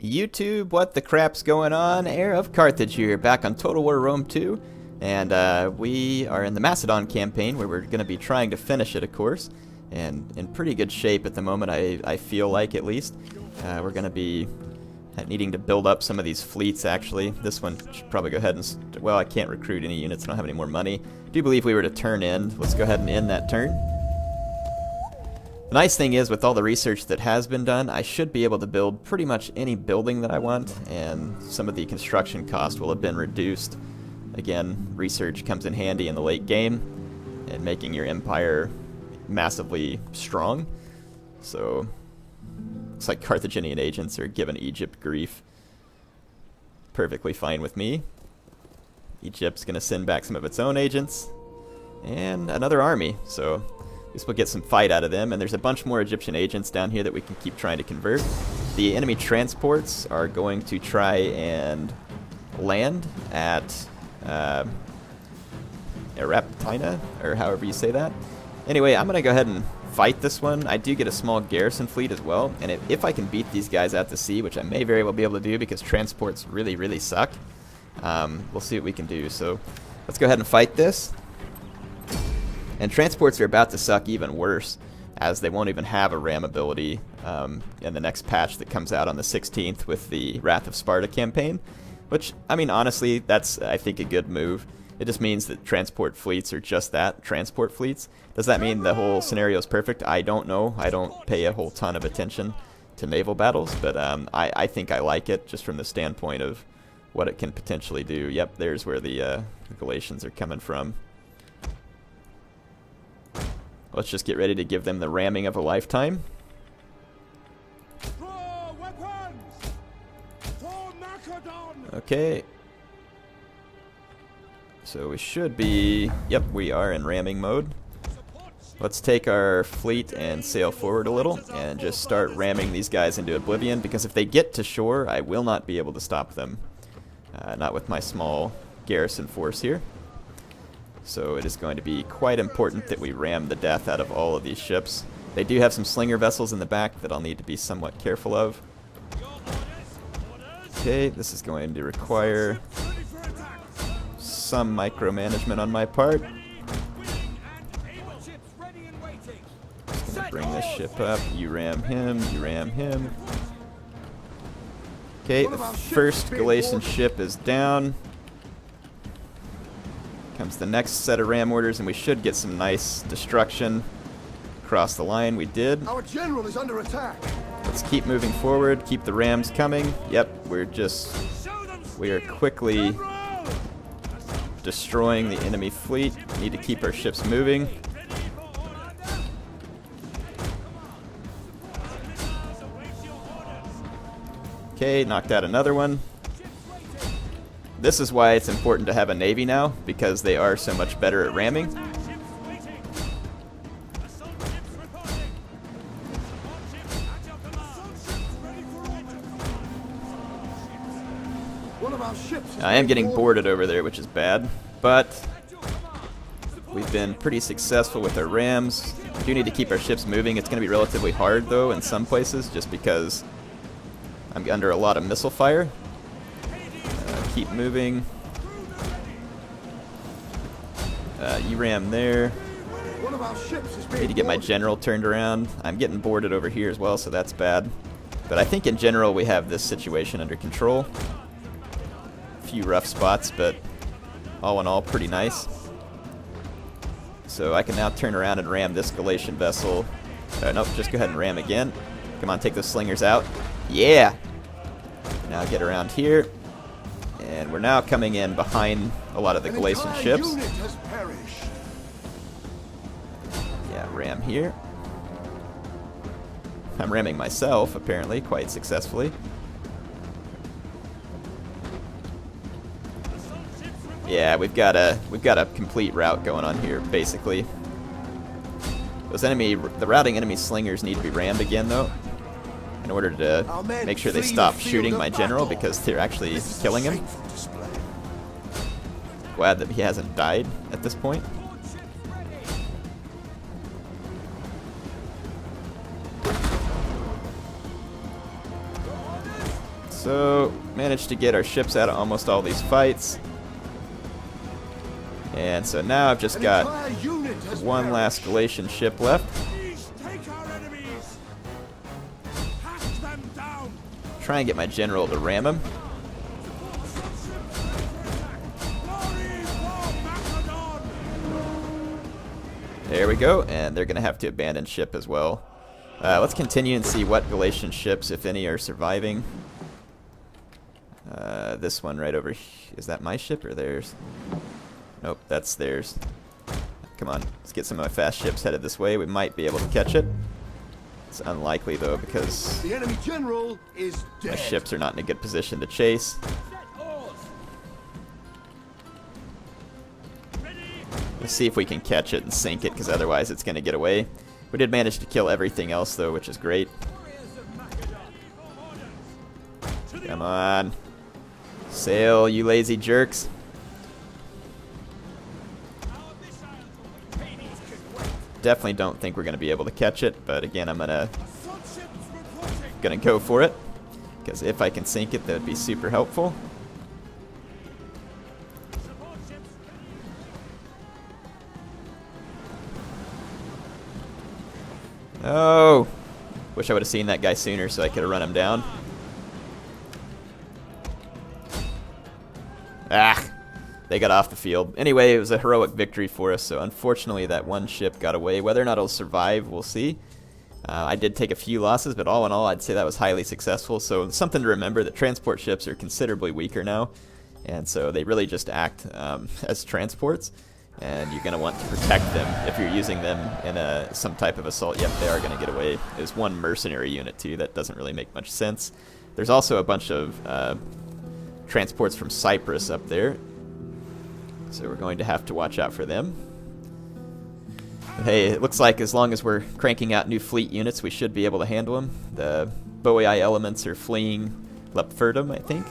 YouTube, what the crap's going on? HeirofCarthage here, back on Total War Rome 2, and we are in the Macedon campaign, where we're going to be trying to finish it, of course, and in pretty good shape at the moment, I feel like, at least. We're going to be needing to build up some of these fleets, actually. This one should probably go ahead and... well, I can't recruit any units, I don't have any more money. I do believe we were to turn in. Let's go ahead and end that turn. The nice thing is, with all the research that has been done, I should be able to build pretty much any building that I want, and some of the construction cost will have been reduced. Again, research comes in handy in the late game, and making your empire massively strong. So, looks like Carthaginian agents are giving Egypt grief. Perfectly fine with me. Egypt's going to send back some of its own agents, and another army, so... we'll get some fight out of them, and there's a bunch more Egyptian agents down here that we can keep trying to convert. The enemy transports are going to try and land at Eraptina, or however you say that. Anyway, I'm going to go ahead and fight this one. I do get a small garrison fleet as well, and if I can beat these guys out to sea, which I may very well be able to do because transports really, really suck, we'll see what we can do. So let's go ahead and fight this. And transports are about to suck even worse, as they won't even have a ram ability in the next patch that comes out on the 16th with the Wrath of Sparta campaign. Which, I mean, honestly, that's, I think, a good move. It just means that transport fleets are just that, transport fleets. Does that mean the whole scenario is perfect? I don't know. I don't pay a whole ton of attention to naval battles, but I think I like it, just from the standpoint of what it can potentially do. Yep, there's where the Galatians are coming from. Let's just get ready to give them the ramming of a lifetime. Okay. So we should be... yep, we are in ramming mode. Let's take our fleet and sail forward a little and just start ramming these guys into oblivion, because if they get to shore, I will not be able to stop them. Not with my small garrison force here. So it is going to be quite important that we ram the death out of all of these ships. They do have some slinger vessels in the back that I'll need to be somewhat careful of. Okay, this is going to require some micromanagement on my part. Just gonna bring this ship up. You ram him, you ram him. Okay, the first Galatian ship is down. Comes the next set of ram orders, and we should get some nice destruction across the line. We did. Our general is under attack. Let's keep moving forward. Keep the rams coming. Yep, we are quickly destroying the enemy fleet. Need to keep our ships moving. Okay, knocked out another one. This is why it's important to have a navy now, because they are so much better at ramming. I am getting boarded over there, which is bad, but we've been pretty successful with our rams. We do need to keep our ships moving. It's going to be relatively hard, though, in some places, just because I'm under a lot of missile fire. Keep moving. You ram there. Need to get my general turned around. I'm getting boarded over here as well, so that's bad. But I think in general we have this situation under control. A few rough spots, but all in all pretty nice. So I can now turn around and ram this Galatian vessel. Nope, just go ahead and ram again. Come on, take those slingers out. Yeah! Now get around here. And we're now coming in behind a lot of the Galatian ships. Yeah, ram here. I'm ramming myself, apparently, quite successfully. Yeah, we've got a complete rout going on here, basically. The routing enemy slingers need to be rammed again, though, in order to make sure they stop shooting my general, because they're actually killing him. Glad that he hasn't died at this point. So, managed to get our ships out of almost all these fights. And so now I've just got one last Galatian ship left. Try and get my general to ram him. There we go, and they're going to have to abandon ship as well. Let's continue and see what Galatian ships, if any, are surviving. This one right over here. Is that my ship or theirs? Nope, that's theirs. Come on, let's get some of my fast ships headed this way. We might be able to catch it. It's unlikely, though, because the enemy general is dead. My ships are not in a good position to chase. Let's see if we can catch it and sink it, because otherwise it's going to get away. We did manage to kill everything else, though, which is great. Come on. Sail, you lazy jerks. Definitely don't think we're going to be able to catch it, but again, I'm gonna go for it, because if I can sink it, that would be super helpful. Oh, wish I would have seen that guy sooner so I could have run him down. Ah, they got off the field. Anyway, it was a heroic victory for us, so unfortunately that one ship got away. Whether or not it'll survive, we'll see. I did take a few losses, but all in all, I'd say that was highly successful. So something to remember, that transport ships are considerably weaker now, and so they really just act as transports, and you're going to want to protect them if you're using them in some type of assault. Yep, they are going to get away. There's one mercenary unit, too. That doesn't really make much sense. There's also a bunch of transports from Cyprus up there, so we're going to have to watch out for them. But hey, it looks like as long as we're cranking out new fleet units, we should be able to handle them. The Boii elements are fleeing Lepfurdum, I think.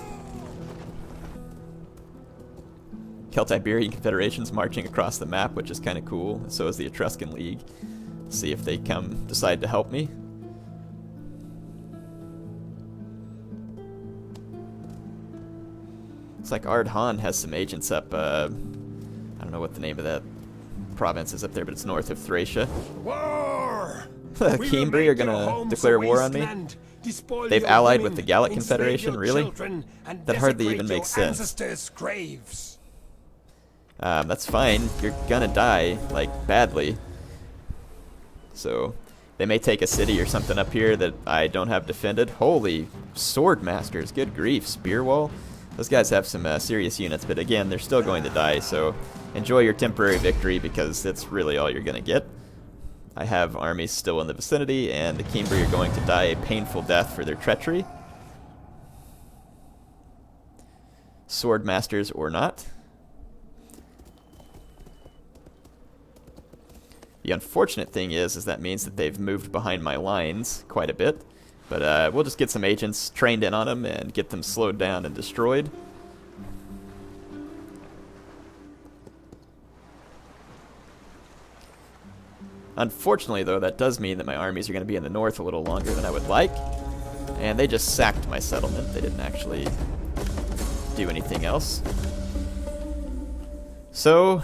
Celtiberian Confederation's marching across the map, which is kind of cool. So is the Etruscan League. See if they decide to help me. It's like Ardhan has some agents up, I don't know what the name of that province is up there, but it's north of Thracia. War! Cimbri are gonna declare war on me? They've allied with the Gallic Confederation, really? That hardly even makes sense. That's fine. You're gonna die, like, badly. So, they may take a city or something up here that I don't have defended. Holy sword masters, good grief, spear wall. Those guys have some serious units, but again, they're still going to die, so enjoy your temporary victory, because that's really all you're going to get. I have armies still in the vicinity, and the Cimbri are going to die a painful death for their treachery. Sword masters or not. The unfortunate thing is that means that they've moved behind my lines quite a bit. But we'll just get some agents trained in on them and get them slowed down and destroyed. Unfortunately, though, that does mean that my armies are going to be in the north a little longer than I would like. And they just sacked my settlement. They didn't actually do anything else. So,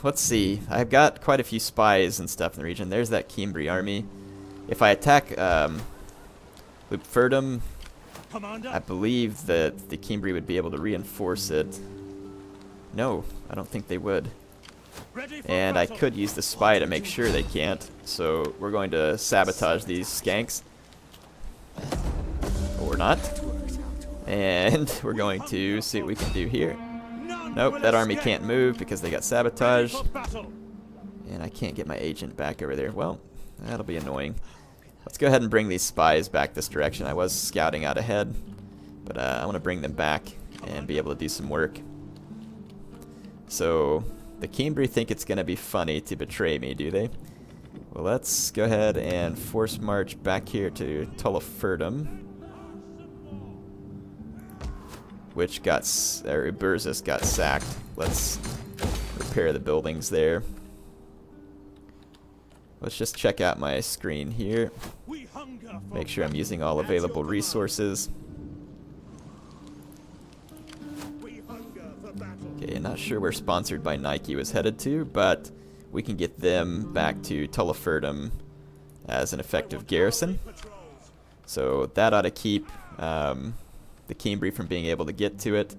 let's see. I've got quite a few spies and stuff in the region. There's that Cimbri army. If I attack Lepfurdum, I believe that the Cimbri would be able to reinforce it. No, I don't think they would. And I could use the spy to make sure they can't. So we're going to sabotage these skanks. Or not. And we're going to see what we can do here. Nope, that army can't move because they got sabotaged. And I can't get my agent back over there. Well, that'll be annoying. Let's go ahead and bring these spies back this direction. I was scouting out ahead, but I want to bring them back and be able to do some work. So, the Cimbri think it's going to be funny to betray me, do they? Well, let's go ahead and force march back here to Tolofurdum, which got, or Uberzus got sacked. Let's repair the buildings there. Let's just check out my screen here. Make sure I'm using all available resources. Okay, not sure where Sponsored by Nike was headed to, but we can get them back to Tulliferdum as an effective garrison. So that ought to keep the Cimbri from being able to get to it.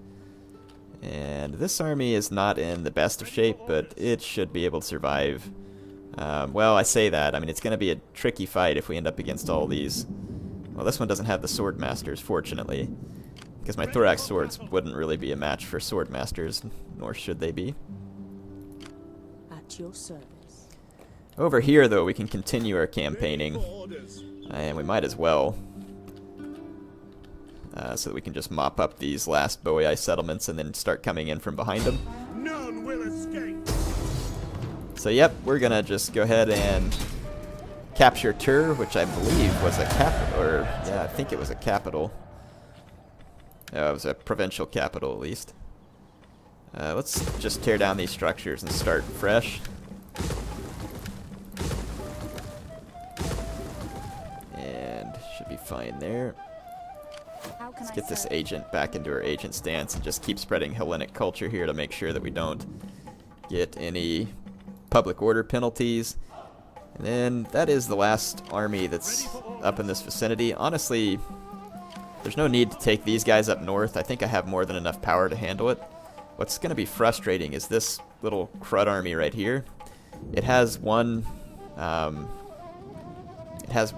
And this army is not in the best of shape, but it should be able to survive. Well, I say that. I mean, it's going to be a tricky fight if we end up against all these. Well, this one doesn't have the Sword Masters, fortunately, because my Thorax swords wouldn't really be a match for Sword Masters, nor should they be. At your service. Over here, though, we can continue our campaigning, and we might as well, so that we can just mop up these last Boii settlements and then start coming in from behind them. None will escape. So yep, we're gonna just go ahead and capture Tur, which I believe was a capital, or yeah, I think it was a capital. It was a provincial capital at least. Let's just tear down these structures and start fresh. And should be fine there. Let's get this agent back into her agent stance and just keep spreading Hellenic culture here to make sure that we don't get any public order penalties. And then that is the last army that's up in this vicinity. Honestly, there's no need to take these guys up north. I think I have more than enough power to handle it. What's going to be frustrating is this little crud army right here. It has one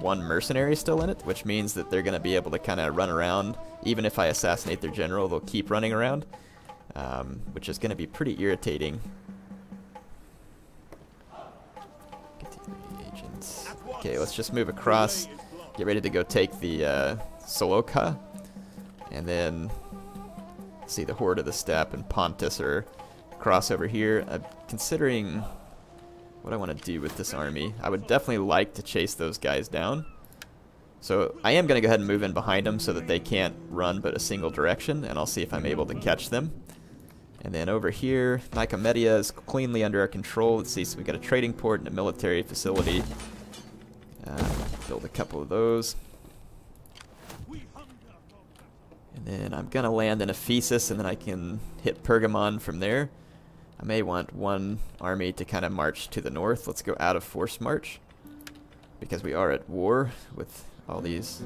mercenary still in it, which means that they're going to be able to kind of run around. Even if I assassinate their general, they'll keep running around, which is going to be pretty irritating. Agents. Okay, let's just move across, get ready to go take the Soloka, and then see the Horde of the Steppe and Pontus are cross over here. I'm considering what I want to do with this army. I would definitely like to chase those guys down. So I am going to go ahead and move in behind them so that they can't run but a single direction, and I'll see if I'm able to catch them. And then over here, Nicomedia is cleanly under our control. Let's see, so we got a trading port and a military facility. Build a couple of those. And then I'm going to land in Ephesus, and then I can hit Pergamon from there. I may want one army to kind of march to the north. Let's go out of force march, because we are at war with all these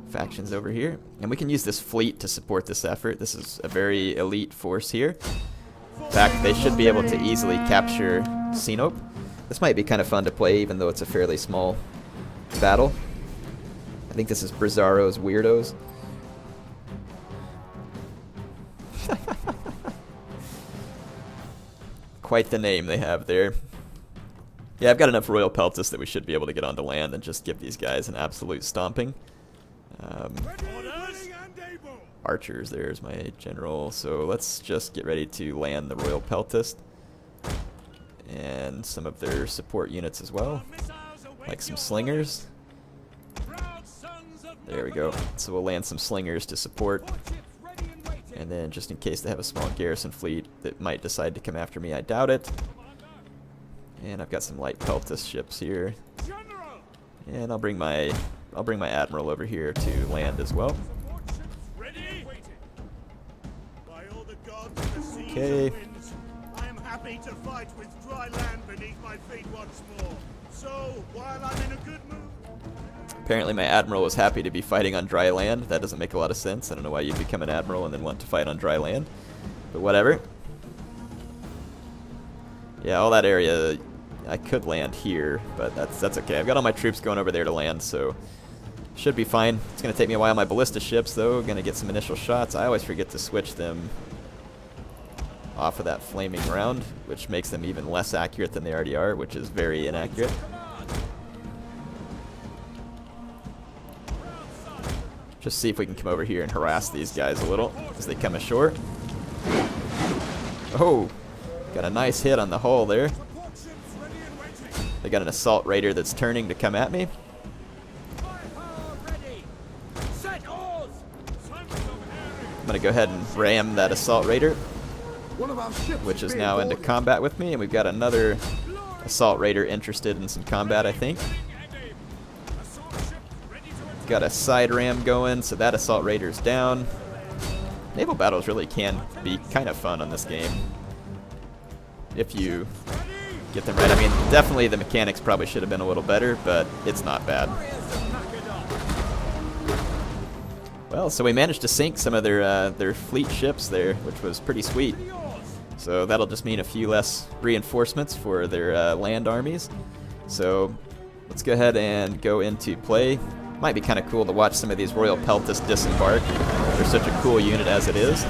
factions over here. And we can use this fleet to support this effort. This is a very elite force here. In fact, they should be able to easily capture Sinope. This might be kind of fun to play, even though it's a fairly small battle. I think this is Brizzaro's Weirdos. Quite the name they have there. Yeah, I've got enough Royal Peltis that we should be able to get onto land and just give these guys an absolute stomping. Archers, there's my general. So let's just get ready to land the Royal Peltist and some of their support units as well, like some slingers. There we go. So we'll land some slingers to support. And then just in case they have a small garrison fleet that might decide to come after me, I doubt it. And I've got some light Peltis ships here. And I'll bring my admiral over here to land as well. Okay. I am happy to fight with dry land beneath my feet once more. So while I'm in a good mood. Apparently my admiral was happy to be fighting on dry land. That doesn't make a lot of sense. I don't know why you'd become an admiral and then want to fight on dry land. But whatever. Yeah, all that area, I could land here, but that's okay. I've got all my troops going over there to land, so should be fine. It's going to take me a while. My ballista ships, though, going to get some initial shots. I always forget to switch them off of that flaming round, which makes them even less accurate than they already are, which is very inaccurate. Just see if we can come over here and harass these guys a little as they come ashore. Oh, got a nice hit on the hull there. They got an assault raider that's turning to come at me. I'm going to go ahead and ram that assault raider, which is now into combat with me, and we've got another assault raider interested in some combat, I think. Got a side ram going, so that assault raider's down. naval battles really can be kind of fun on this game if you get them right. I mean, definitely the mechanics probably should have been a little better, but it's not bad. Well, so we managed to sink some of their fleet ships there, which was pretty sweet. So that'll just mean a few less reinforcements for their land armies. So let's go ahead and go into play. Might be kind of cool to watch some of these Royal Peltists disembark. They're such a cool unit as it is.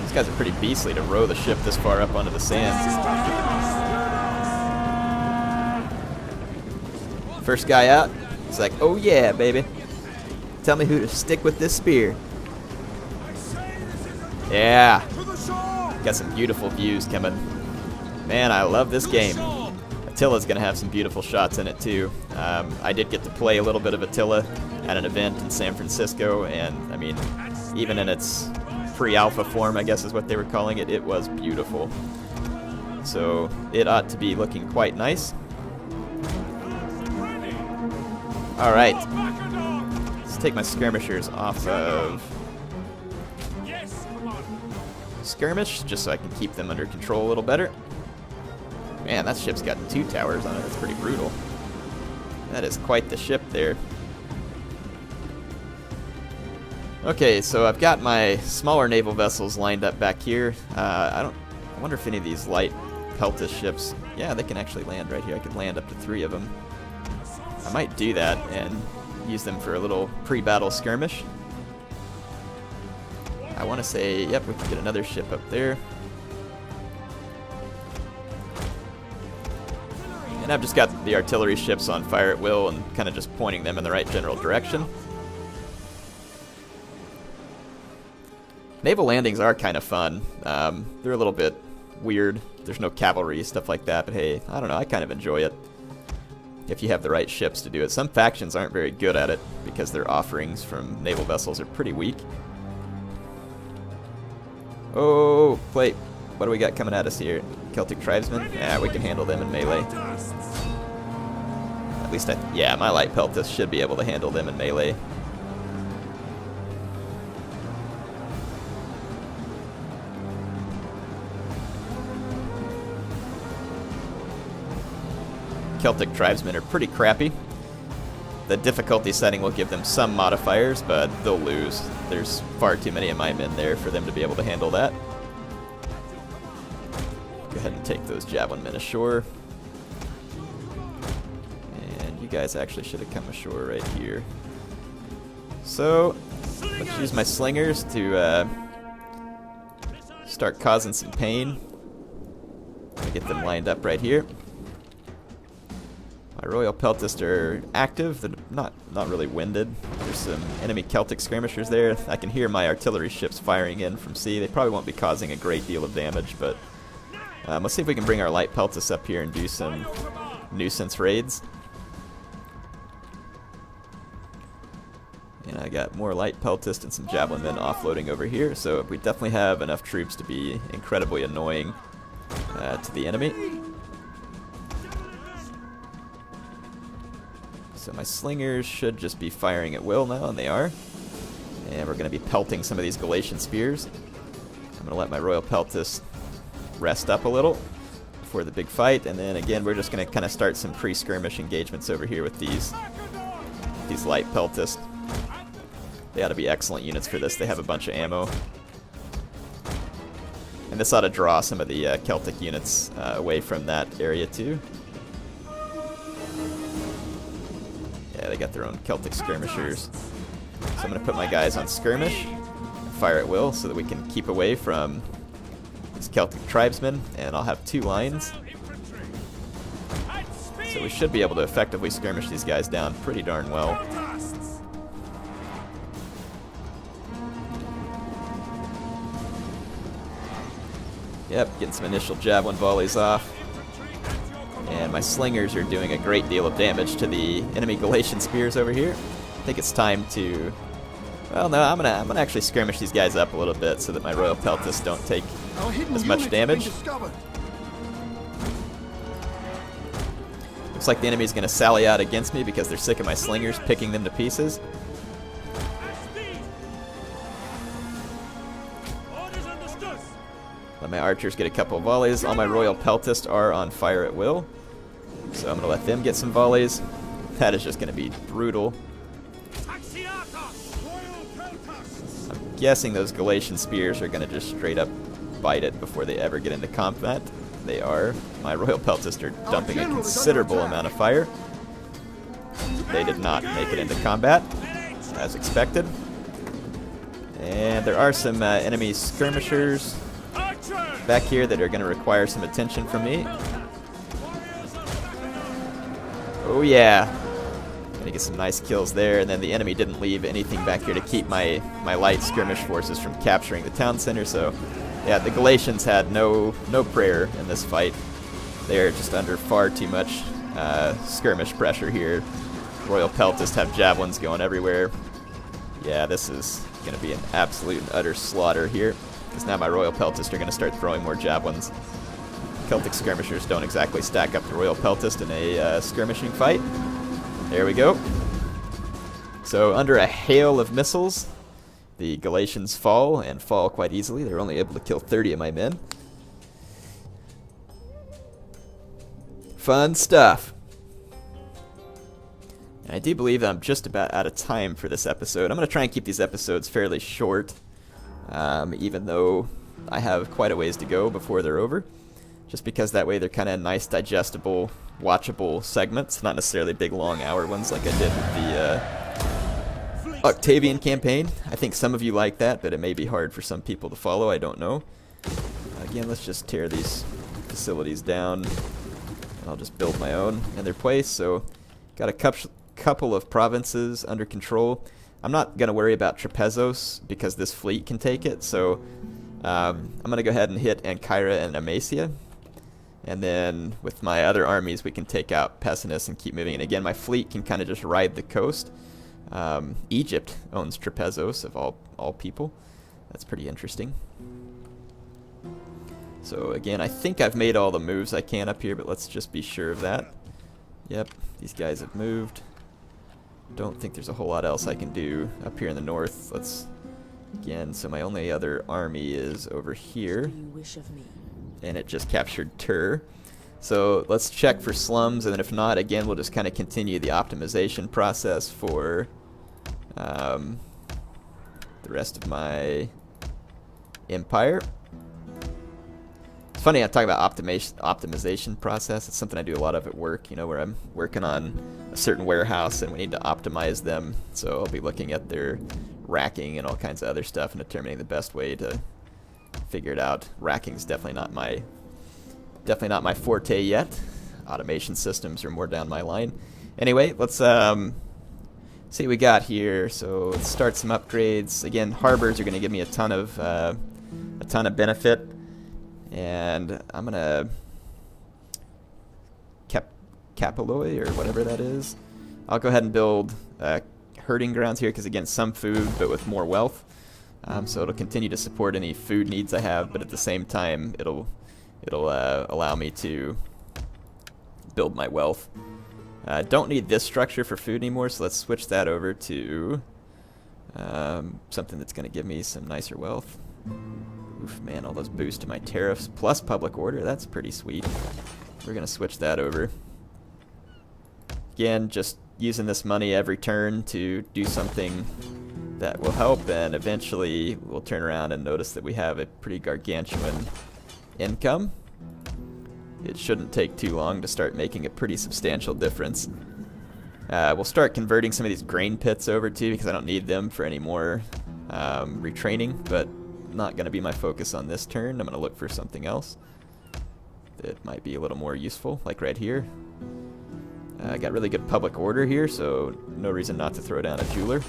These guys are pretty beastly to row the ship this far up onto the sand. First guy out, it's like, oh yeah, baby. Tell me who to stick with this spear. Yeah. Got some beautiful views coming. Man, I love this game. Attila's going to have some beautiful shots in it too. I did get to play a little bit of Attila at an event in San Francisco, and I mean, even in its pre-alpha form, I guess is what they were calling it, it was beautiful. So it ought to be looking quite nice. Alright. Let's take my skirmishers off of skirmish, just so I can keep them under control a little better. Man, that ship's got 2 towers on it. That's pretty brutal. That is quite the ship there. Okay, so I've got my smaller naval vessels lined up back here. I wonder if any of these light Peltist ships, yeah, they can actually land right here. I could land up to 3 of them. I might do that and use them for a little pre-battle skirmish. I want to say, yep, we can get another ship up there. And I've just got the artillery ships on fire at will and kind of just pointing them in the right general direction. Naval landings are kind of fun. They're a little bit weird. There's no cavalry, stuff like that, but hey, I don't know, I kind of enjoy it if you have the right ships to do it. Some factions aren't very good at it because their offerings from naval vessels are pretty weak. Oh, wait. What do we got coming at us here? Celtic tribesmen? Yeah, we can handle them in melee. At least yeah, my light peltists should be able to handle them in melee. Celtic tribesmen are pretty crappy. The difficulty setting will give them some modifiers, but they'll lose. There's far too many of my men there for them to be able to handle that. Go ahead and take those javelin men ashore. And you guys actually should have come ashore right here. So, let's use my slingers to start causing some pain. Get them lined up right here. My Royal Peltists are active. They're not really winded. There's some enemy Celtic skirmishers there. I can hear my artillery ships firing in from sea. They probably won't be causing a great deal of damage, but let's see if we can bring our light Peltists up here and do some nuisance raids. And I got more light Peltist and some javelin men offloading over here, so we definitely have enough troops to be incredibly annoying to the enemy. So my slingers should just be firing at will now, and they are. And we're going to be pelting some of these Galatian spears. I'm going to let my Royal Peltists rest up a little before the big fight, and then again we're just going to kind of start some pre-skirmish engagements over here with these light Peltists. They ought to be excellent units for this. They have a bunch of ammo. And this ought to draw some of the Celtic units away from that area too. Yeah, they got their own Celtic skirmishers. So I'm going to put my guys on skirmish, fire at will, so that we can keep away from these Celtic tribesmen, and I'll have 2 lines. So we should be able to effectively skirmish these guys down pretty darn well. Yep, getting some initial javelin volleys off. And my slingers are doing a great deal of damage to the enemy Galatian spears over here. I think it's time to... Well, no, I'm gonna actually skirmish these guys up a little bit so that my Royal Peltists don't take as much damage. Looks like the enemy's gonna sally out against me because they're sick of my slingers picking them to pieces. my archers get a couple of volleys. All my royal peltists are on fire at will. So I'm going to let them get some volleys. That is just going to be brutal. I'm guessing those Galatian spears are going to just straight up bite it before they ever get into combat. They are. My royal peltists are dumping a considerable amount of fire. They did not make it into combat, as expected. And there are some enemy skirmishers back here that are going to require some attention from me. Oh yeah. Gonna get some nice kills there, and then the enemy didn't leave anything back here to keep my light skirmish forces from capturing the town center, so yeah, the Galatians had no prayer in this fight. They're just under far too much skirmish pressure here. Royal Peltists have javelins going everywhere. Yeah, this is gonna be an absolute and utter slaughter here, because now my Royal Peltists are gonna start throwing more javelins. Celtic skirmishers don't exactly stack up to Royal Peltist in a skirmishing fight. There we go. So under a hail of missiles, the Galatians fall, and fall quite easily. They're only able to kill 30 of my men. Fun stuff. And I do believe I'm just about out of time for this episode. I'm going to try and keep these episodes fairly short, even though I have quite a ways to go before they're over. Just because that way they're kind of nice, digestible, watchable segments, not necessarily big, long hour ones like I did with the Octavian campaign. I think some of you like that, but it may be hard for some people to follow. I don't know. Again, let's just tear these facilities down. I'll just build my own in their place. So, got a couple of provinces under control. I'm not going to worry about Trapezos because this fleet can take it. So, I'm going to go ahead and hit Ancyra and Amasia. And then with my other armies, we can take out Pessinus and keep moving. And again, my fleet can kind of just ride the coast. Egypt owns Trapezos, of all people. That's pretty interesting. So again, I think I've made all the moves I can up here, but let's just be sure of that. Yep, these guys have moved. Don't think there's a whole lot else I can do up here in the north. Again, so my only other army is over here. What do you wish of me? And it just captured Tur. So let's check for slums, and then if not, again, we'll just kind of continue the optimization process for the rest of my empire. It's funny, I talk about optimization process. It's something I do a lot of at work, you know, where I'm working on a certain warehouse and we need to optimize them. So I'll be looking at their racking and all kinds of other stuff and determining the best way to figure it out. Racking's definitely not my forte yet. Automation systems are more down my line. Anyway, let's see what we got here. So let's start some upgrades. Again, harbors are going to give me a ton of benefit, and I'm gonna Capiloi or whatever that is. I'll go ahead and build herding grounds here because again, some food but with more wealth. So it'll continue to support any food needs I have, but at the same time, it'll allow me to build my wealth. Don't need this structure for food anymore, so let's switch that over to something that's going to give me some nicer wealth. Oof, man, all those boosts to my tariffs plus public order, that's pretty sweet. We're going to switch that over. Again, just using this money every turn to do something that will help, and eventually we'll turn around and notice that we have a pretty gargantuan income. It shouldn't take too long to start making a pretty substantial difference. We'll start converting some of these grain pits over too, because I don't need them for any more retraining, but not going to be my focus on this turn. I'm going to look for something else that might be a little more useful, like right here. I got really good public order here, so no reason not to throw down a jeweler.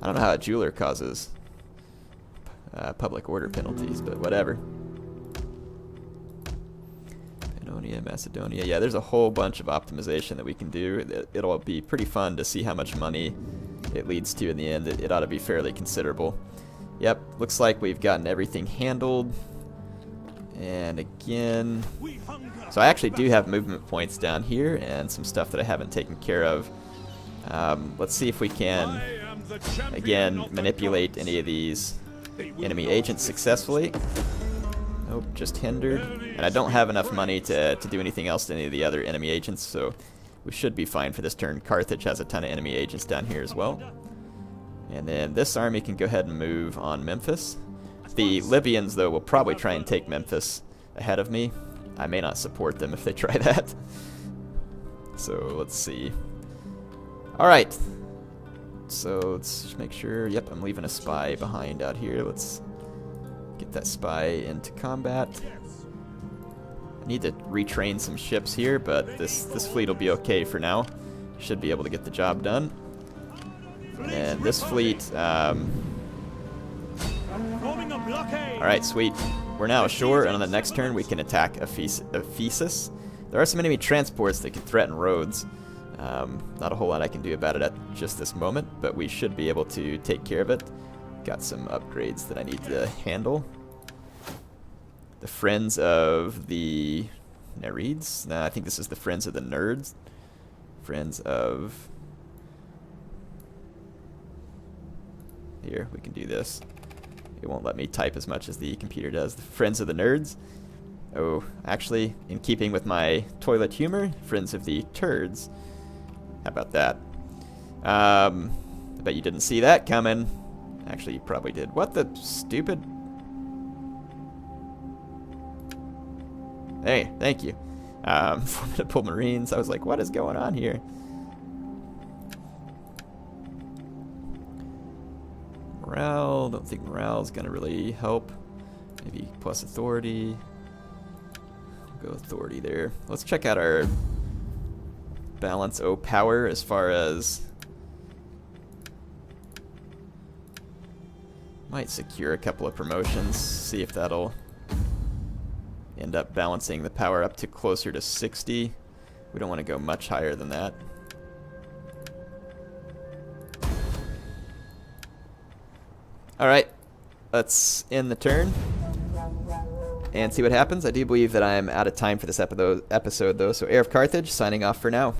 I don't know how a jeweler causes public order penalties, but whatever. Pannonia, Macedonia. Yeah, there's a whole bunch of optimization that we can do. It'll be pretty fun to see how much money it leads to in the end. It ought to be fairly considerable. Yep, looks like we've gotten everything handled. And again, so I actually do have movement points down here and some stuff that I haven't taken care of. Let's see if we can, again, manipulate any of these enemy agents successfully. Nope, just hindered. And I don't have enough money to do anything else to any of the other enemy agents, so we should be fine for this turn. Carthage has a ton of enemy agents down here as well. And then this army can go ahead and move on Memphis. The Libyans, though, will probably try and take Memphis ahead of me. I may not support them if they try that. So let's see. Alright. So let's just make sure. Yep, I'm leaving a spy behind out here. Let's get that spy into combat. I need to retrain some ships here, but this fleet will be okay for now. Should be able to get the job done. And this fleet, alright, sweet. We're now ashore, and on the next turn we can attack Ephesus. There are some enemy transports that can threaten roads. Not a whole lot I can do about it at just this moment, but we should be able to take care of it. Got some upgrades that I need to handle. The Friends of the Nereids? Nah, I think this is the Friends of the Nerds. Friends of... Here, we can do this. It won't let me type as much as the computer does. The Friends of the Nerds. Oh, actually, in keeping with my toilet humor, Friends of the Turds. How about that? I bet you didn't see that coming. Actually, you probably did. What the stupid... Hey, thank you. Formidable Marines. I was like, what is going on here? Morale. Don't think morale is going to really help. Maybe plus authority. Go authority there. Let's check out our balance O power as far as... Might secure a couple of promotions. See if that'll end up balancing the power up to closer to 60. We don't want to go much higher than that. Alright, let's end the turn and see what happens. I do believe that I'm out of time for this episode though, so HeirofCarthage signing off for now.